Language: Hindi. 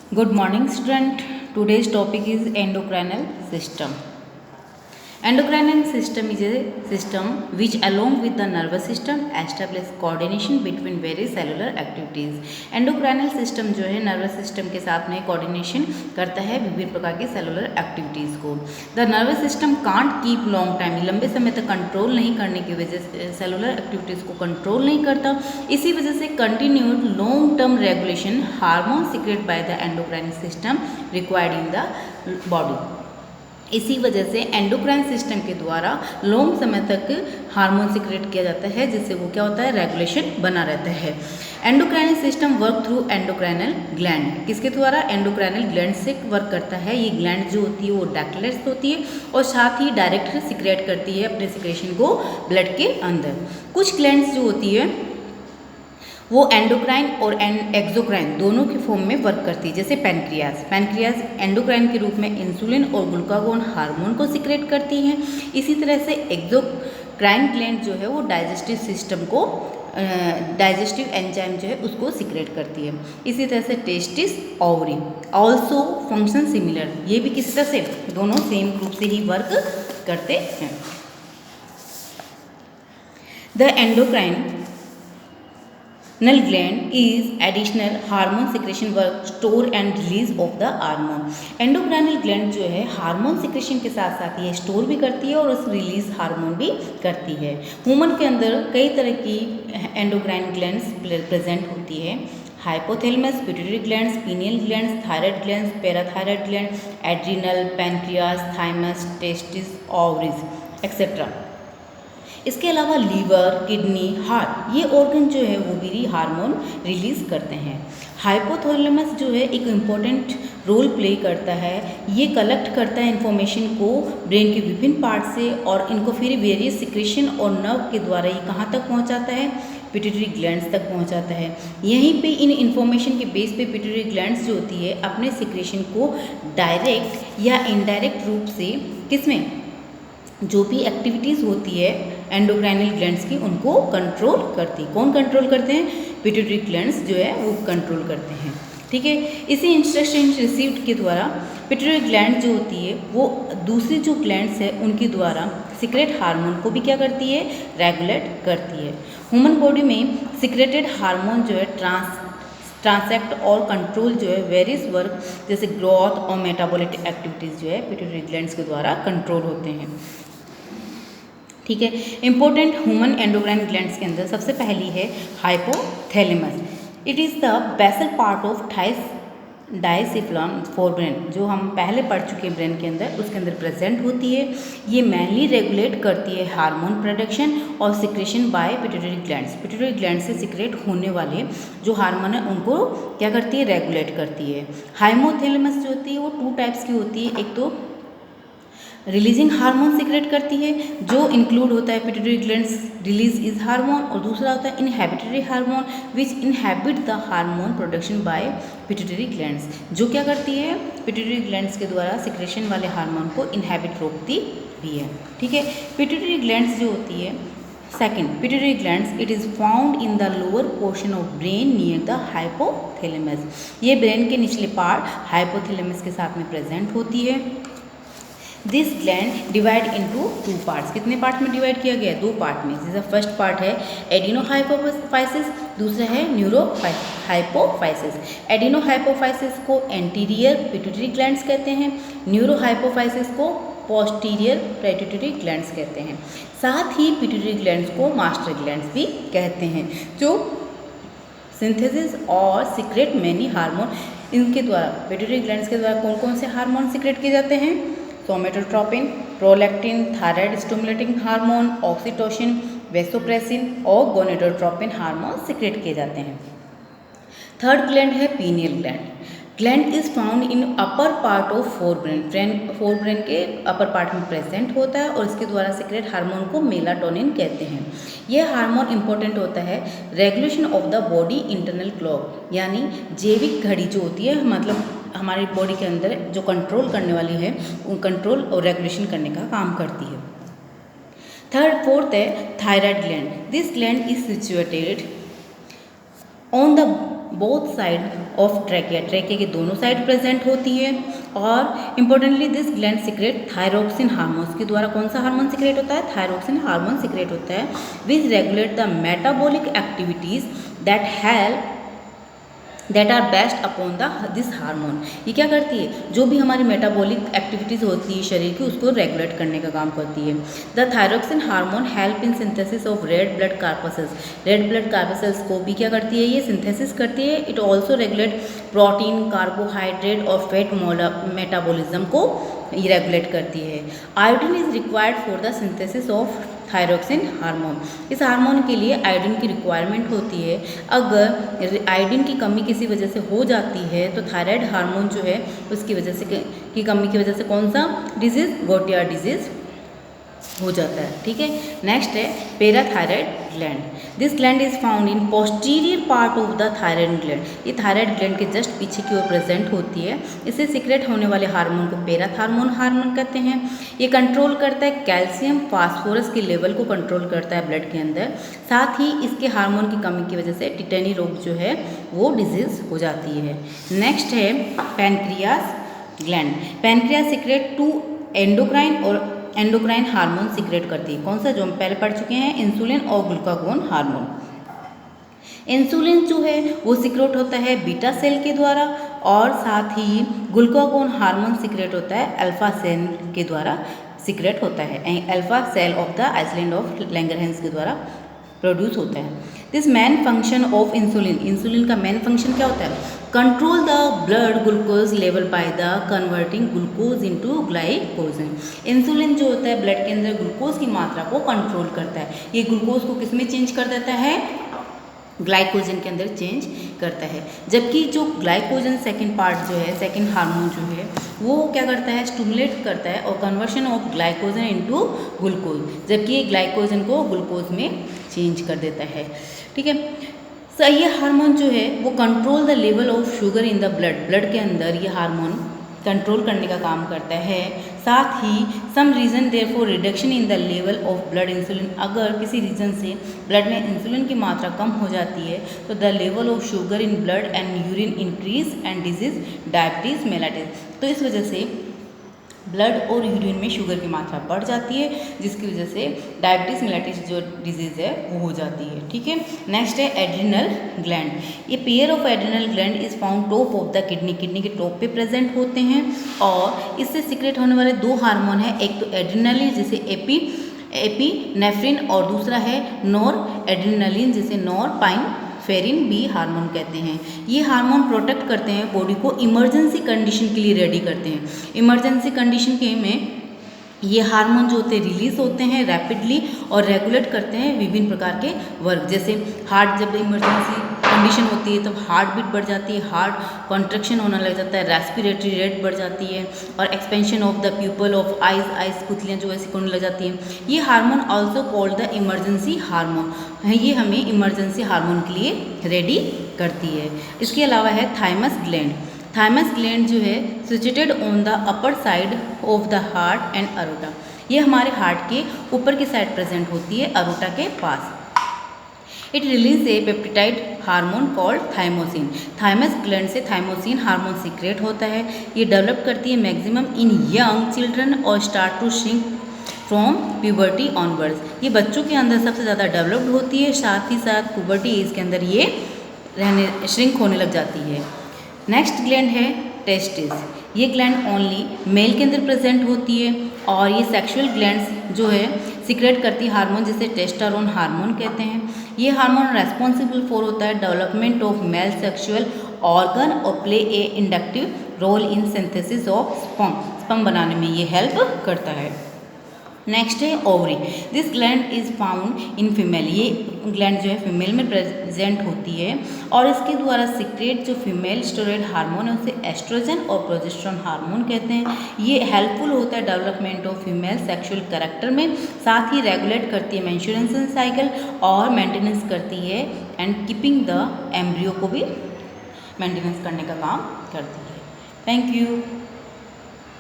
Good morning, student. Today's topic is endocrinal system. Endocrinal system is a system which, along with the nervous system, establish coordination between various cellular activities. Endocrinal system जो है nervous system के साथ में coordination करता है विभिन्न प्रकार की cellular activities को. The nervous system can't keep long time, लंबे समय तक कंट्रोल नहीं करने की वजह से cellular activities को कंट्रोल नहीं करता. इसी वजह से continued long term regulation hormone secreted by the endocrine system required in the body. इसी वजह से एंडोक्राइन सिस्टम के द्वारा लॉन्ग समय तक हार्मोन सिक्रेट किया जाता है, जिससे वो क्या होता है, रेगुलेशन बना रहता है. Endocrine system work through endocrinal gland. किसके द्वारा? एंडोक्राइनल ग्लैंड से वर्क करता है. ये ग्लैंड जो होती है वो डैक्टिलेट्स होती है और साथ ही डायरेक्ट सिक्रेट करती है अपने सिक्रेशन को ब्लड के अंदर. कुछ ग्लैंड्स जो होती है वो एंडोक्राइन और एक्सोक्राइन दोनों के फॉर्म में वर्क करती है. जैसे पैनक्रियाज एंडोक्राइन के रूप में इंसुलिन और ग्लूकागोन हार्मोन को सिक्रेट करती हैं. इसी तरह से एक्सोक्राइन ग्लैंड जो है वो डाइजेस्टिव सिस्टम को डाइजेस्टिव एंजाइम जो है उसको सिक्रेट करती है. इसी तरह से testis ovary also function similar. ये भी किस तरह से दोनों सेम ग्रुप से ही वर्क करते हैं. The endocrine Null gland is additional hormone secretion work store and release of the hormone. Endocrinal gland जो है हार्मोन सिक्रेशन के साथ साथ ये स्टोर भी करती है और उस रिलीज हार्मोन भी करती है. ह्यूमन के अंदर कई तरह की एंडोक्राइन ग्लैंड्स प्रेजेंट होती है. Hypothalamus, pituitary glands, pineal glands, thyroid glands, parathyroid gland, adrenal, pancreas, thymus, testis, ovaries etcetera. इसके अलावा लीवर, किडनी, हार्ट ये ऑर्गन जो है वो भी हार्मोन रिलीज करते हैं. हाइपोथैलेमस जो है एक इम्पॉर्टेंट रोल प्ले करता है. ये कलेक्ट करता है इंफॉर्मेशन को ब्रेन के विभिन्न पार्ट से और इनको फिर वेरियस सिक्रेशन और नर्व के द्वारा ये कहाँ तक पहुँचाता है, पिट्यूटरी ग्लैंड्स तक पहुँचाता है. यहीं पे इन इन्फॉर्मेशन के बेस पे पिट्यूटरी ग्लैंड्स जो होती है अपने सिक्रेशन को डायरेक्ट या इनडायरेक्ट रूप से किसमें जो भी एक्टिविटीज़ होती है एंडोक्राइनल ग्लैंड्स की उनको कंट्रोल करती. कौन कंट्रोल करते हैं? पिट्यूटरी ग्लैंड्स जो है वो कंट्रोल करते हैं. ठीक है. इसी इंस्ट्रक्शन रिसीव्ड के द्वारा पिट्यूटरी ग्लैंड जो होती है वो दूसरी जो ग्लैंड्स है उनके द्वारा सिक्रेट हार्मोन को भी क्या करती है, रेगुलेट करती है. ह्यूमन बॉडी में सिक्रेटेड हार्मोन जो है ट्रांसैक्ट और कंट्रोल जो है वेरियस वर्क जैसे ग्रोथ और मेटाबॉलिक एक्टिविटीज़ जो है पिट्यूटरी ग्लैंड्स के द्वारा कंट्रोल होते हैं. ठीक है. इंपॉर्टेंट ह्यूमन एंडोक्राइन ग्लैंड्स के अंदर सबसे पहली है hypothalamus. It is the basal part of diencephalon forebrain जो हम पहले पढ़ चुके हैं ब्रेन के अंदर, उसके अंदर प्रेजेंट होती है. ये मेनली रेगुलेट करती है हार्मोन प्रोडक्शन और secretion by pituitary glands. Pituitary gland से सिक्रेट होने वाले जो हार्मोन है उनको क्या करती है, रेगुलेट करती है. हाइपोथैलेमस जो होती है वो 2 टाइप्स की होती है. एक तो रिलीजिंग हार्मोन सिक्रेट करती है जो इंक्लूड होता है pituitary glands release is hormone, और दूसरा होता है inhibitory hormone which inhibit the hormone production by pituitary glands जो क्या करती है, पिट्यूटरी ग्लैंड्स के द्वारा सिक्रेशन वाले हार्मोन को इनहेबिट रोकती भी है. ठीक है. पिट्यूटरी ग्लैंड्स जो होती है second, pituitary glands it is found in the lower portion of brain near the hypothalamus. ये ब्रेन के निचले पार्ट हाइपोथैलेमस के साथ में प्रेजेंट होती है. This gland divide into 2 parts. कितने पार्ट में डिवाइड किया गया है? 2 पार्ट में. जैसे फर्स्ट पार्ट है एडिनोहाइपोफाइसिस, दूसरा है न्यूरोहाइपोफाइसिस. एडिनोहाइपोफाइसिस को एंटीरियर पिट्यूटरी ग्लैंड्स कहते हैं, न्यूरोहाइपोफाइसिस को पोस्टीरियर पिट्यूटरी ग्लैंड्स कहते हैं. साथ ही पिट्यूटरी ग्लैंड्स को मास्टर ग्लैंड्स भी कहते हैं जो सिंथेसिस और सीक्रेट मैनी हार्मोन इनके द्वारा पिट्यूटरी ग्लैंड्स के द्वारा कौन कौन से हार्मोन सीक्रेट किए जाते हैं? Somatotropin, prolactin, thyroid stimulating hormone, oxytocin, vasopressin और गोनेडोट्रोपिन हार्मोन सिक्रेट किए जाते हैं. थर्ड ग्लैंड है pineal gland. Gland is found in upper part of forebrain के अपर पार्ट में प्रेजेंट होता है और इसके द्वारा सिक्रेट हार्मोन को मेलाटोनिन कहते हैं. यह हार्मोन इंपॉर्टेंट होता है regulation of the body internal clock, यानी जैविक घड़ी जो होती है, मतलब हमारी बॉडी के अंदर जो कंट्रोल करने वाली है वो कंट्रोल और रेगुलेशन करने का काम करती है. फोर्थ है thyroid gland. This gland is situated on the both side of trachea, trachea के दोनों साइड प्रेजेंट होती है। और importantly this gland secret thyroxine hormones के द्वारा कौन सा हार्मोन सीक्रेट होता है? थायरोक्सिन हार्मोन सीक्रेट होता है which regulate the metabolic activities that are best upon this hormone. ये क्या करती है? जो भी हमारी मेटाबॉलिक एक्टिविटीज़ होती है शरीर की, उसको रेगुलेट करने का काम करती है। The thyroxine hormone help in synthesis of red blood corpuscles, red blood corpuscles को भी क्या करती है? ये सिंथेसिस करती है। It also regulate protein, carbohydrate और फैट मेटाबॉलिज्म को ये रेगुलेट करती है। Iodine is required for the synthesis of thyroxine hormone. इस हार्मोन के लिए आयोडीन की रिक्वायरमेंट होती है। अगर आयोडीन की कमी किसी वजह से हो जाती है तो थायराइड हार्मोन जो है उसकी वजह से की कमी की वजह से कौन सा डिजीज़? गोटियर डिजीज़ हो जाता है। ठीक है, नेक्स्ट है parathyroid gland. This gland is found in posterior part of the thyroid gland. ये थायराइड ग्लैंड के जस्ट पीछे की ओर प्रेजेंट होती है। इसे सीक्रेट होने वाले हार्मोन को पैराथार्मोन हार्मोन कहते हैं। ये कंट्रोल करता है कैल्शियम फास्फोरस के लेवल को कंट्रोल करता है ब्लड के अंदर। साथ ही इसके हार्मोन की कमी की वजह से टिटेनी रोग जो है वो डिजीज हो जाती है। नेक्स्ट है pancreas gland. Pancreas secrete to endocrine और एंडोक्राइन हार्मोन सीक्रेट करती है। कौन सा? जो हम पहले पढ़ चुके हैं, इंसुलिन और ग्लूकागोन हार्मोन। इंसुलिन जो है वो सीक्रेट होता है बीटा सेल के द्वारा और साथ ही ग्लूकागोन हार्मोन सीक्रेट होता है अल्फा सेल के द्वारा सीक्रेट होता है। Alpha cell of the island of Langerhans के द्वारा प्रोड्यूस होता है। This main function of insulin, insulin का मेन फंक्शन क्या होता है? Control the blood glucose level by the converting glucose into glycogen. Insulin जो होता है ब्लड के अंदर ग्लूकोज की मात्रा को कंट्रोल करता है। ये ग्लूकोज को किस में चेंज कर देता है? ग्लाइकोजन के अंदर चेंज करता है। जबकि जो ग्लाइकोजन सेकंड पार्ट जो है, सेकंड हार्मोन जो है वो क्या करता है? स्टिमुलेट करता है और conversion of glycogen into glucose, जबकि ये ग्लाइकोजन को ग्लूकोज में चेंज कर देता है। ठीक है, सो ये हार्मोन जो है वो control the level of sugar in the blood, blood के अंदर ये हार्मोन कंट्रोल करने का काम करता है। साथ ही some reason there for reduction in the level of blood insulin, अगर किसी रीज़न से ब्लड में इंसुलिन की मात्रा कम हो जाती है तो the level of sugar in blood and urine increase and disease diabetes mellitus. तो इस वजह से ब्लड और यूरिन में शुगर की मात्रा बढ़ जाती है जिसकी वजह से डायबिटीज़ मेलाइटिस जो डिजीज़ है वो हो जाती है। ठीक है, नेक्स्ट है एड्रिनल ग्लैंड। ये pair of adrenal gland is found top of the kidney, kidney के टॉप पे प्रेजेंट होते हैं और इससे सीक्रेट होने वाले दो हार्मोन है, एक तो एड्रिनलिन जिसे एपिनेफ्रिन और दूसरा है नॉर एड्रिनलिन जिसे नॉरपाइनेफ्रिन भी हार्मोन कहते हैं। ये हार्मोन प्रोटेक्ट करते हैं बॉडी को, इमरजेंसी कंडीशन के लिए रेडी करते हैं। इमरजेंसी कंडीशन के में ये हार्मोन जो होते हैं रिलीज होते हैं रैपिडली और रेगुलेट करते हैं विभिन्न प्रकार के वर्क। जैसे हार्ट जब इमरजेंसी कंडीशन होती है तब हार्ट बीट बढ़ जाती है, हार्ट कॉन्ट्रैक्शन होने लग जाता है, रेस्पिरेटरी रेट बढ़ जाती है और expansion of the pupil of eyes पुतलियाँ जो ऐसी होने लग जाती हैं। ये hormone also called the emergency hormone है, ये हमें इमरजेंसी हार्मोन के लिए रेडी करती है। इसके अलावा है थाइमस ग्लैंड। थाइमस ग्लैंड जो है situated on the upper side of the heart and aorta, ये हमारे हार्ट के ऊपर की साइड प्रेजेंट होती है अरोटा के पास। It release a peptide hormone called thymosin. Thymus gland से थाइमोसिन हार्मोन सीक्रेट होता है। ये डेवलप करती है मैक्सिमम इन यंग चिल्ड्रन और start to shrink from puberty onwards. ये बच्चों के अंदर सबसे ज़्यादा डेवलप्ड होती है, साथ ही साथ प्यूबर्टी एज के अंदर ये श्रिंक होने लग जाती है। नेक्स्ट ग्लैंड है टेस्टिस। ये ग्लैंड ओनली मेल के अंदर प्रेजेंट होती है और ये सेक्सुअल ग्लैंड्स जो है सीक्रेट करती है हार्मोन जिसे टेस्टोस्टेरोन हार्मोन कहते हैं। ये हार्मोन रेस्पॉन्सिबल फॉर होता है development of male sexual organ और play a inductive role in synthesis of sperm, sperm बनाने में ये हेल्प करता है। नेक्स्ट है ovary. This gland is found in female. ये ग्लैंड जो है फीमेल में प्रेजेंट होती है और इसके द्वारा सीक्रेट जो फीमेल स्टेरॉइड हार्मोन है उसे एस्ट्रोजन और प्रोजेस्टेरोन हार्मोन कहते हैं। ये हेल्पफुल होता है development of female sexual character में, साथ ही रेगुलेट करती है मेंस्ट्रुएशन साइकिल और मेंटेनेंस करती है एंड कीपिंग द एम्ब्रियो को भी मेंटेनेंस करने का काम करती है। Thank you.